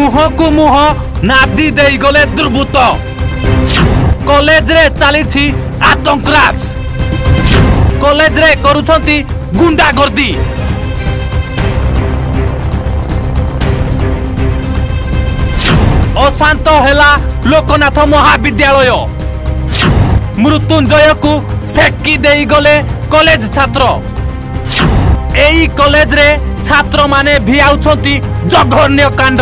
मुह को मुह नादी दे गले दुर्बृत्त कॉलेज रे चली आतंकराज कॉलेज रे करुछंती गुंडागर्दी अशांत हेला लोकनाथ महाविद्यालय मृत्युंजय को सेकी दे गले कॉलेज छात्र एई कॉलेज रे छात्र माने भी आउछंती जघन्य कांड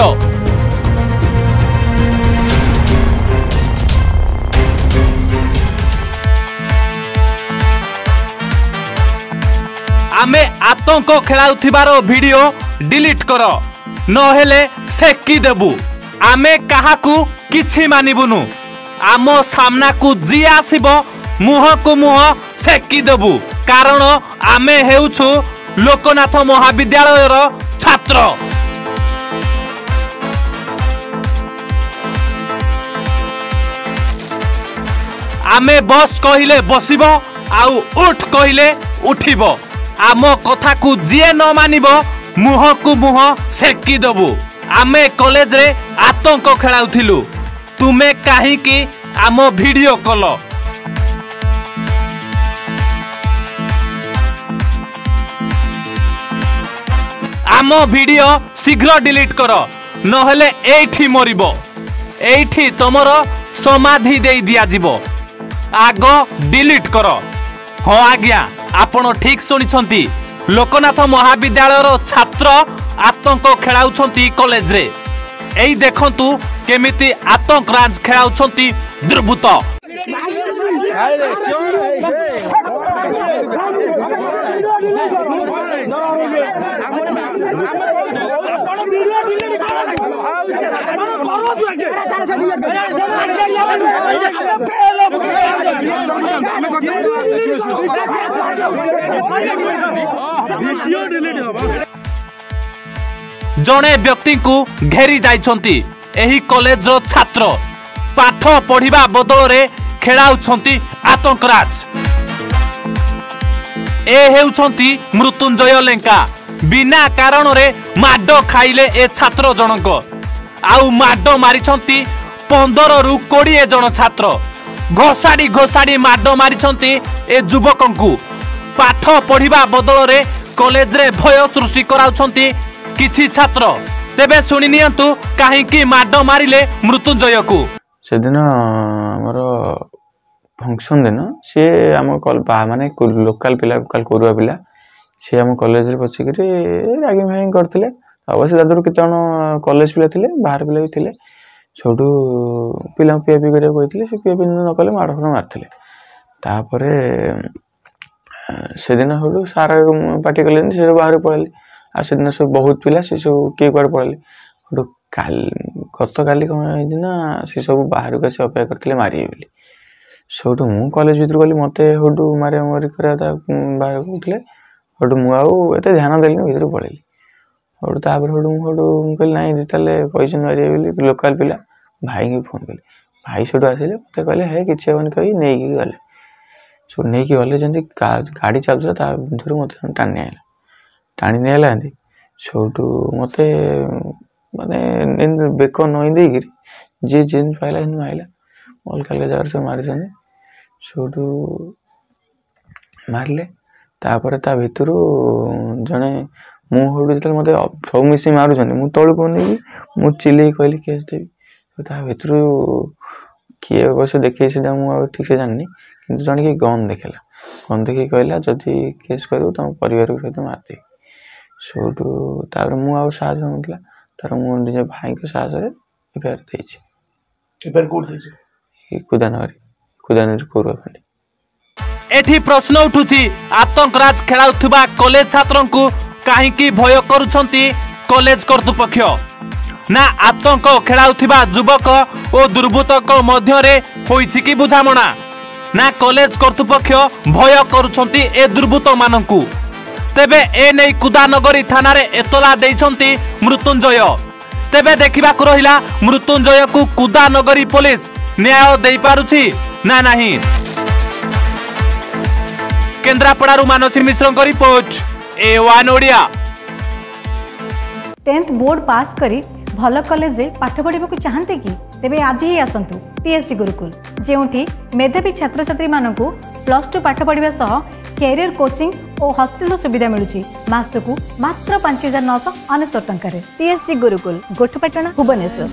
आमे आतंक खेलाउथिबार वीडियो डिलीट कर नहेले सेकी देबू आमे काहाकू किछि मानिबुनु आम सामना को जी आसीबो मुह को मुह सेकी देबू कारण आमे हेउछु लोकनाथ महाविद्यालय छात्र आमे बस कहिले बसिबो आउ उठ कहिले उठिबो आम कथा को जीए न मानिबो मुह को मुह सेकी देबू आमे कॉलेज रे आतंक खेलाउथिलु तुमे काहे कि आम वीडियो कॉल आम वीडियो शीघ्र डिलीट कर नहेले एठी मरिबो एठी तमर समाधि दे दिया जिवो आग डिलीट कर हाँ आज्ञा आपण ठीक सुनिछंती लोकनाथ महाविद्यालय छात्र आतंक खेलाउछंती कॉलेज रे एई देखंतु केमिति आतंकराज खेलाउछंती दुर्बृत्त जड़े व्यक्ति को घेरी जाइछंती एही कॉलेज रो छात्र पाठ पढ़िबा बदल रे खेलाउछंती आतंकराज ए हेउछंती मृत्युंजय लेंका बिना कारण रे माडो खाइले ए छात्र जनक आउ माडो मारिछंती 15 रु 20 जन छात्र घोसाड़ी घोसाड़ी माडो मारिछंती ए युवकंकु पाठ पढ़िबा बदल रे कॉलेज रे भय सृष्टि कराउछंती किछि छात्र तेबे सुनि नियंतु काहेकि माडो मारिले मृत्युंजय को से दिन हमर फंक्शन दिन सी आम माने लोकल पिला लोकल कोरुआ पिला सी आम कॉलेज रे बसिक रागिंग फागिंग करथिले अवश्य दादर केते जन कॉलेज पिला थिले बाहर पिला भी थिले छोटू पिला पीएपी करिया कहथिले से पीएपी न कले माड़ फड़ मारथिले तापरे से दिन होडू सारा पार्टी कले से बाहर पळले आ से दिन सब बहुत पिला से सब के क्वाड पळले होडू काल गत काली ना से सब बाहर को से अपेक्षा करथिले मारिए बोली सोटू मु कॉलेज भीतर गली मते होडू मारे मरी करा ता बाहर उठले होडू मु आउ एते ध्यान देली भीतर पळेली होडू तापर होडू कहली नाही जितले पैसा मारिए बोली लोकल पिला भाई की फोन कली भाई सोटू आसिले मते कहले हे किछि होनी कहि नै की गले सो नै की गले जंती गाड़ी चालुला ता भीतर मते टाणी नै आला सोटू मते माने बेको नई दे गिरी जे जिन पाइला इन आइला अलग अलग जगह से मारी सोटू मारले तापर ता भितर जने मुझे जो मत सब मिसी मारुं मु तलू को नहीं मु चिल्ले कहली केस देवी ता भितर किए अवश्य देखे ठीक से जाननी कि जन कि गन देखला गन देखी कहला जदि केस कर तुम परिवार सहित मारदे सोटू तापर मु आ साहस नथला तार मु निज भाई के साहस रे एफआईआर देछि एफआईआर कोड देछि कुदानरी कोरुआ फंडी एठी प्रश्न उठुची आतंकराज खेलाउथबा कॉलेज छात्रन को काहेकि भय करूछंती कॉलेज कर्तृपक्ष ना आतंक खेलाउथबा युवक और दुर्बृत्तक मध्य रे होइछि कि बुझामणा ना कॉलेज कर्तृपक्ष भय करूछंती ए दुर्बृत्त मानकू तेबे ए नै कुदानगरी थाना रे एतला देइछंती मृत्युंजय तेबे देखिबा को रहिला मृत्युंजय को कुदानगरी पुलिस न्याय देई पारुछि ना नाही। केन्द्रापड़ारू Mansi Mishra report A1 Odia. 10th board pass करी भल कॉलेज रे पाठ पढ़ा चाहते कि तेबे आज ही आसतु टीएससी गुरुकुल जेउठी मेधावी छात्र छात्री मानकु +2 पाठ पढ़ा सह कैरियर कोचिंग और हॉस्टल सुविधा मिलुची मासकु मात्र 5999 टंका टीएससी गुरुकुल गोठपाटना भुवनेश्वर।